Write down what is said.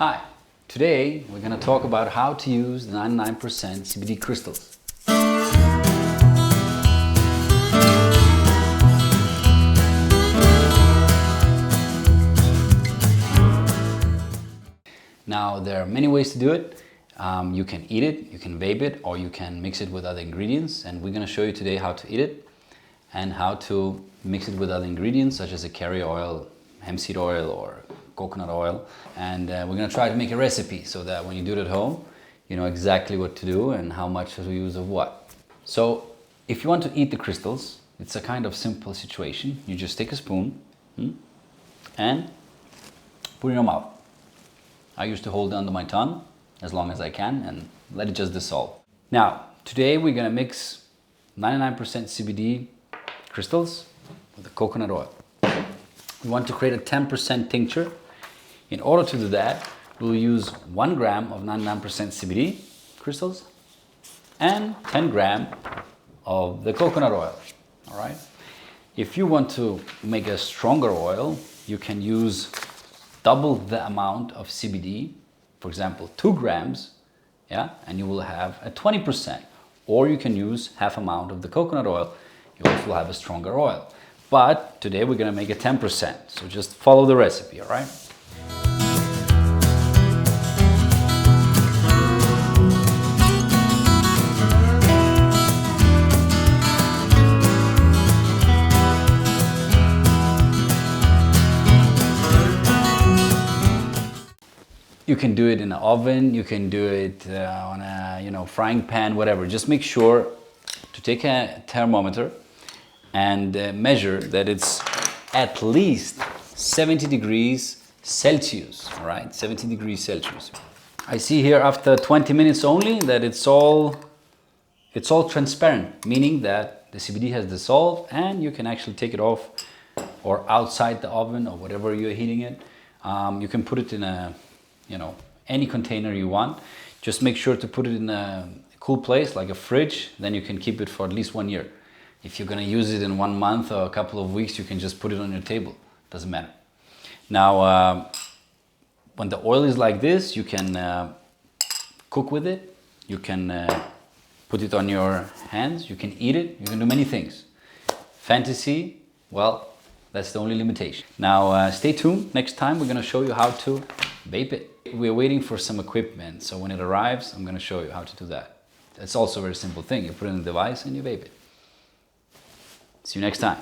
Hi, today we're going to talk about how to use the 99% CBD crystals. Now there are many ways to do it. You can eat it, you can vape it, or you can mix it with other ingredients, and we're going to show you today how to eat it and how to mix it with other ingredients such as a carrier oil, hemp seed oil, or coconut oil. And we're going to try to make a recipe so that when you do it at home, you know exactly what to do and how much to use of what. So if you want to eat the crystals, it's a kind of simple situation. You just take a spoon and put it in your mouth. I used to hold it under my tongue as long as I can and let it just dissolve. Now, today we're going to mix 99% CBD crystals with the coconut oil. We want to create a 10% tincture. In order to do that, we'll use 1 gram of 99% CBD crystals and 10 gram of the coconut oil. All right. If you want to make a stronger oil, you can use double the amount of CBD, for example, 2 grams, and you will have a 20%. Or you can use half amount of the coconut oil. You also will have a stronger oil. But today we're going to make it 10%. So just follow the recipe, all right? You can do it in an oven, you can do it on a frying pan, whatever. Just make sure to take a thermometer and measure that it's at least 70 degrees Celsius, all right? 70 degrees Celsius. I see here after 20 minutes only that it's all transparent, meaning that the CBD has dissolved and you can actually take it off or outside the oven or whatever you're heating it. You can put it in a any container you want. Just make sure to put it in a cool place like a fridge, then you can keep it for at least 1 year. If you're going to use it in 1 month or a couple of weeks, you can just put it on your table. Doesn't matter. Now, when the oil is like this, you can cook with it. You can put it on your hands. You can eat it. You can do many things. Fantasy, well, that's the only limitation. Now, stay tuned. Next time, we're going to show you how to vape it. We're waiting for some equipment, so when it arrives, I'm going to show you how to do that. It's also a very simple thing. You put it in the device and you vape it. See you next time.